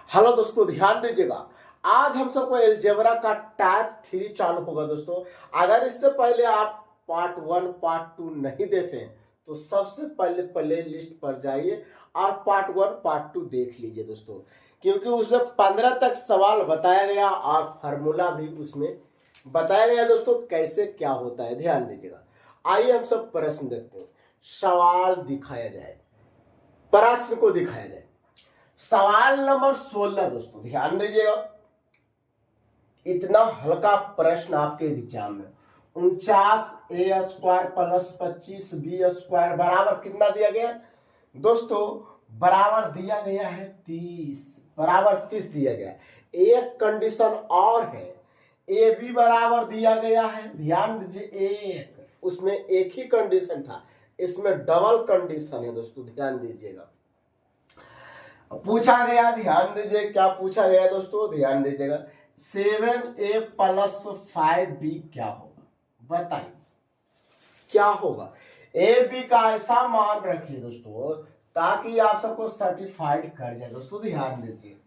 Hello दोस्तों, ध्यान दीजिएगा। आज हम सबको एलजेब्रा का टाइप 3 चालू होगा दोस्तों। अगर इससे पहले आप पार्ट 1 पार्ट 2 नहीं देखें तो सबसे पहले प्ले लिस्ट पर जाइए और पार्ट 1 पार्ट 2 देख लीजिए दोस्तों, क्योंकि उसमें 15 तक सवाल बताया गया और फार्मूला भी उसमें बताया गया दोस्तों, कैसे क्या होता है। ध्यान दीजिएगा। आइए हम सब प्रश्न देखते हैं। सवाल दिखाया जाए, प्रश्न को दिखाया जाए। सवाल नंबर 16 दोस्तों, ध्यान दीजिएगा। इतना हल्का प्रश्न आपके एग्जाम में 49a² प्लस 25b² बराबर कितना दिया गया दोस्तों? बराबर दिया गया है 30, बराबर 30 दिया गया है। एक कंडीशन और है, ए बी बराबर दिया गया है। ध्यान दीजिए, एक उसमें एक ही कंडीशन था, इसमें डबल कंडीशन है दोस्तों। ध्यान दीजिएगा, पूछा गया, ध्यान दीजिए क्या पूछा गया दोस्तों, ध्यान दीजिएगा। 7a प्लस 5b क्या होगा? बताइए क्या होगा? ए बी का ऐसा मान रखिए दोस्तों ताकि आप सबको सर्टिफाइड कर जाए दोस्तों। ध्यान दीजिए,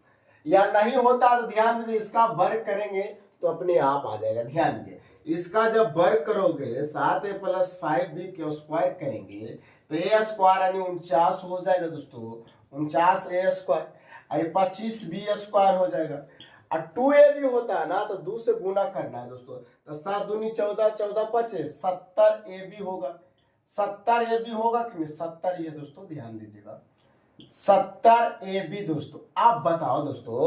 या नहीं होता तो ध्यान दीजिए, इसका वर्क करेंगे तो अपने आप आ जाएगा। ध्यान दीजिए, इसका जब वर्क करोगे 7a प्लस 5b के स्क्वायर करेंगे तो a² यानी 49 हो जाएगा दोस्तों। 49a², 25b² हो जाएगा। और 2a भी होता है ना तो 2 से गुना करना है दोस्तों, तो 7 दूनी 14, 14 पचे 70ab होगा। 70ab होगा कि नहीं? 70 ये दोस्तों, ध्यान दीजिएगा 70ab दोस्तों। आप बताओ दोस्तों,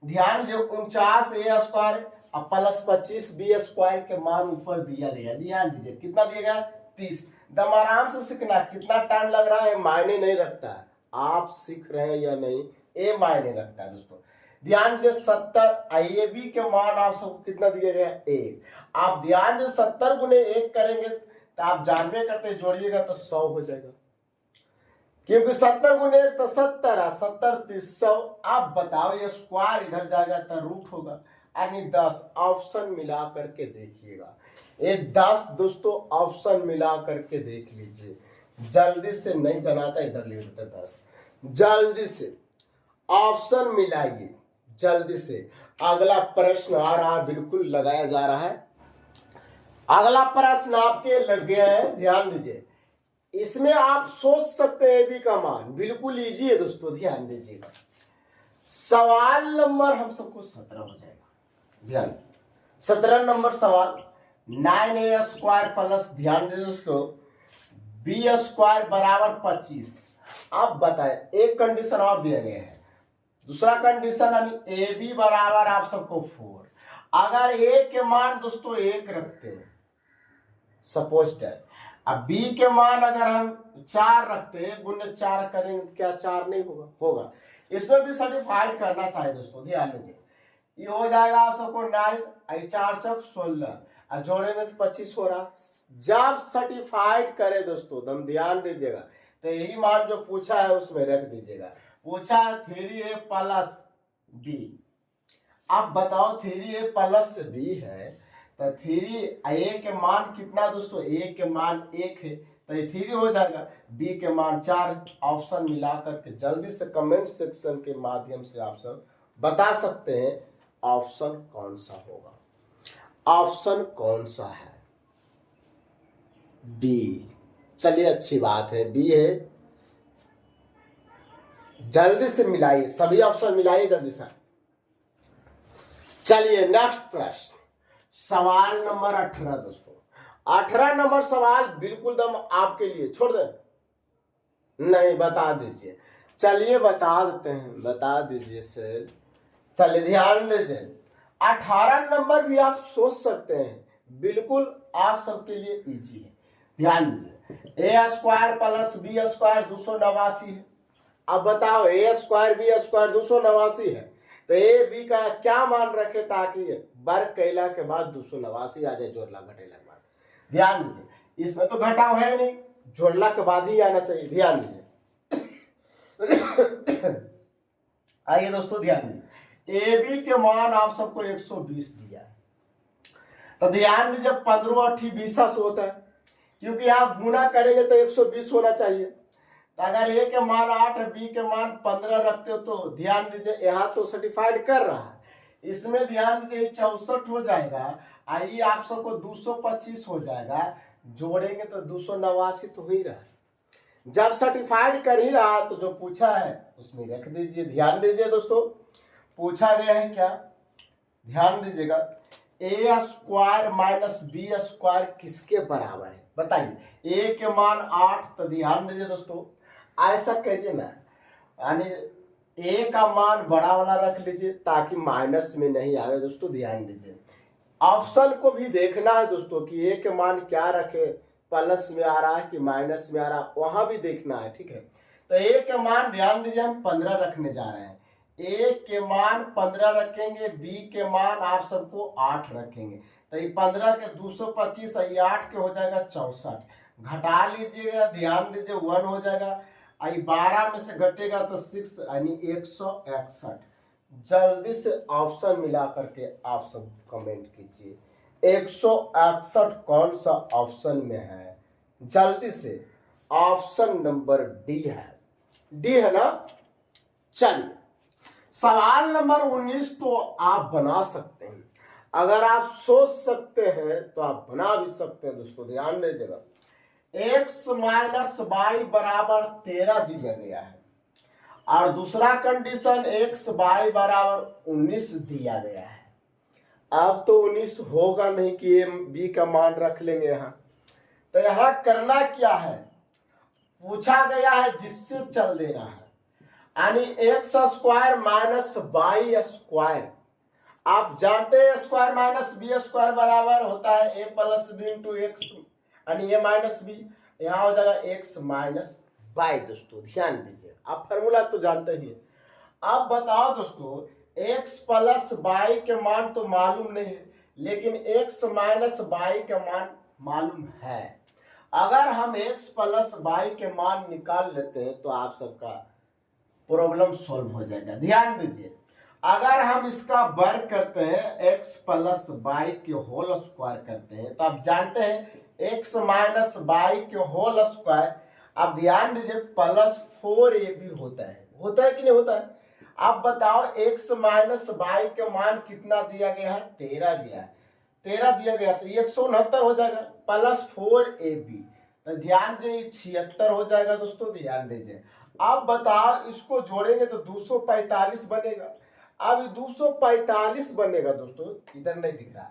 ध्यान दीजिए 49a² और प्लस 25b² के मान ऊपर दिया गया। ध्यान दीजिए कितना दिया गया? 30। दम आराम से सीखना, कितना टाइम लग रहा है मायने नहीं रखता है, आप सीख रहे हैं या नहीं ये मायने रखता है दोस्तों। ध्यान दीजिए 70 आईएबी के मान आप सबको कितना दिया गया? 1। आप ध्यान दीजिए 70 गुने 1 करेंगे तो आप जानबे करते जोड़िएगा तो 100 हो जाएगा, क्योंकि 70 गुने 1 तो 70, 70 30 100। आप बताओ ये स्क्वायर इधर जाएगा तो रूट होगा, यानी 10। ऑप्शन मिला करके देखिएगा, ये 10 दोस्तों ऑप्शन मिला करके देख लीजिए। जल्दी से नहीं जनाता, इधर ले लेते 10। जल्दी से ऑप्शन मिलाइए, जल्दी से। अगला प्रश्न आ रहा है, बिल्कुल लगाया जा रहा है। अगला प्रश्न आपके लग गया है, ध्यान दीजिए। इसमें आप सोच सकते हैं ए बी का मान, बिल्कुल इजी है दोस्तों। ध्यान दीजिएगा, सवाल नंबर हम सबको 17 हो जाएगा। ध्यान, 17 नंबर सवाल। 9a² प्लस, ध्यान दीजिए दोस्तों, b² बराबर 25। आप बताएं, एक कंडीशन और दिया गया है, दूसरा कंडीशन यानी ए बी बराबर आप सबको 4। अगर ए के मान दोस्तों 1 रखते हैं सपोज है, अब बी के मान अगर हम 4 रखते हैं, गुने 4 करेंगे तो क्या 4 नहीं होगा? होगा। इसमें भी सर्टिफाइड करना चाहिए दोस्तों। ध्यान दीजिए, ये हो जाएगा आप सबको 9, 4 चौक 16 और जोड़ेंगे तो 25 हो रहा। जब सर्टिफाइड करे दोस्तों, दम ध्यान दीजिएगा, तो यही मान जो पूछा है उसमें रख दीजिएगा। पूछा 3a प्लस b, आप बताओ 3a प्लस b है तो 3a के मान कितना दोस्तों? a के मान 1 है तो ये 3 हो जाएगा, b के मान 4। ऑप्शन मिला करके जल्दी से कमेंट सेक्शन के माध्यम से आप सब बता सकते हैं ऑप्शन कौन सा होगा। ऑप्शन कौन सा है? बी। चलिए अच्छी बात है, बी है। जल्दी से मिलाइए, सभी ऑप्शन मिलाइए जल्दी से। चलिए नेक्स्ट प्रश्न, सवाल नंबर 18 दोस्तों। 18 नंबर सवाल बिल्कुल दम आपके लिए, छोड़ दे नहीं, बता दीजिए। चलिए बता देते हैं, बता दीजिए सर। चलिए ध्यान दीजिए, 18 नंबर भी आप सोच सकते हैं, बिल्कुल आप सबके लिए इजी है। ध्यान दीजिए, a² प्लस b² 289 है। अब बताओ a² b² 289 है तो ए बी का क्या मान रखे ताकि वर्ग कैला के बाद 289 आ जाए, जोड़ला घटेला के बाद। ध्यान दीजिए, इसमें तो घटाव है नहीं, जोड़ला के बाद ही आना चाहिए। ध्यान दीजिए आइए दोस्तों, ध्यान दीजिए, ए बी के मान आप सबको 120 दिया है तो ध्यान दीजिए 15 8 20 होता है, क्योंकि आप गुना करेंगे तो 120 होना चाहिए। तो अगर ए के मान 8 है, बी के मान 15 रखते हो तो ध्यान दीजिए यहाँ तो सर्टिफाइड कर रहा है, इसमें ध्यान दीजिए 64 हो जाएगा, आइए आप सबको 225 हो जाएगा, जोड़ेंगे तो 289 तो हो ही रहा है। जब सर्टिफाइड कर ही रहा तो जो पूछा है उसमें रख दीजिए। ध्यान दीजिए दोस्तों, पूछा गया है क्या, ध्यान दीजिएगा, ए स्क्वायर माइनस बी स्क्वायर किसके बराबर है बताइए। ए के मान 8, तो ध्यान दीजिए दोस्तों, ऐसा करिए ना, यानी ए का मान बड़ा वाला रख लीजिए ताकि माइनस में नहीं आए दोस्तों। ध्यान दीजिए, ऑप्शन को भी देखना है दोस्तों कि ए के मान क्या रखे, प्लस में आ रहा है कि माइनस में आ रहा है, वहां भी देखना है, ठीक है। तो ए के मान ध्यान दीजिए हम 15 रखने जा रहे हैं, ए के मान 15 रखेंगे, बी के मान आप सबको 8 रखेंगे, तो ये 15 के 225, ये 8 के हो जाएगा 64, घटा लीजिएगा, ध्यान दीजिए 1 हो जाएगा, आई 12 में से घटेगा तो 6 यानी 161। जल्दी से ऑप्शन मिला करके आप सब कमेंट कीजिए 161 कौन सा ऑप्शन में है, जल्दी से। ऑप्शन नंबर डी है, डी है ना। चलिए सवाल नंबर 19 तो आप बना सकते हैं, अगर आप सोच सकते हैं तो आप बना भी सकते हैं दोस्तों। ध्यान दीजिएगा, x माइनस वाई बराबर 13 दिया गया है और दूसरा कंडीशन x वाई बराबर 19 दिया गया है। अब तो 19 होगा नहीं कि ए बी का मान रख लेंगे यहाँ, तो यहाँ करना क्या है, पूछा गया है जिससे चल देना है, यानी x square minus y square. आप जानते हैं स्क्वायर माइनस बी स्क्वायर बराबर होता है ए प्लस बी इंटू एक्स, यानी ए माइनस बी, यहाँ हो जाएगा एक्स माइनस वाई। दोस्तों ध्यान दीजिए, आप फॉर्मूला तो जानते ही हैं। अब बताओ दोस्तों, एक्स प्लस वाई के मान तो मालूम नहीं है, लेकिन एक्स माइनस वाई का मान मालूम है। अगर हम एक्स प्लस वाई के मान निकाल लेते हैं तो आप सबका प्रॉब्लम सॉल्व हो जाएगा। ध्यान दीजिए, अगर हम इसका वर्ग करते हैं x प्लस वाई के होल स्क्वायर करते हैं तो आप जानते हैं x माइनस वाई के होल स्क्वायर, अब ध्यान दीजिए प्लस 4ab होता है कि नहीं होता है। आप बताओ x माइनस वाई के मान कितना दिया गया है, 13 गया है, 13 दिया गया तो 169 हो जाएगा प्लस 4ab, तो ध्यान दीजिए 76 हो जाएगा दोस्तों। ध्यान दीजिए, अब बताओ इसको जोड़ेंगे तो 245 बनेगा। अब 245 बनेगा दोस्तों, इधर नहीं दिख रहा,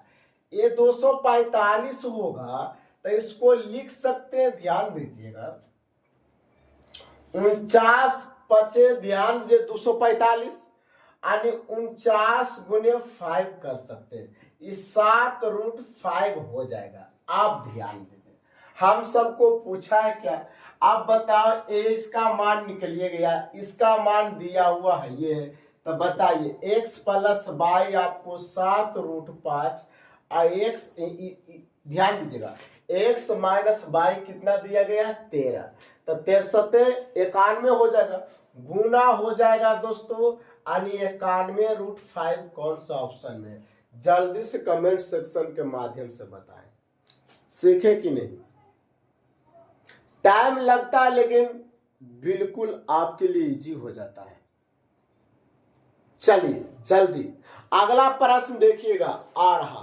ये 245 होगा तो इसको लिख सकते हैं, ध्यान दीजिएगा 49 पचे, ध्यान दीजिए 245 यानी 49 गुने 5 कर सकते हैं, इस 7√5 हो जाएगा। आप ध्यान दीजिए, हम सबको पूछा है क्या, आप बताओ ए इसका मान निकलिए गया, इसका मान दिया हुआ है ये है, तो बताइए x प्लस वाई आपको 7√5 और x, ध्यान दीजिएगा x माइनस वाई कितना दिया गया है 13, तो 93 हो जाएगा, गुना हो जाएगा दोस्तों, यानी 91√5 कौन सा ऑप्शन में। जल्दी से कमेंट सेक्शन के माध्यम से बताएं, सीखे कि नहीं। टाइम लगता है लेकिन बिल्कुल आपके लिए इजी हो जाता है। चलिए जल्दी अगला प्रश्न देखिएगा आ रहा।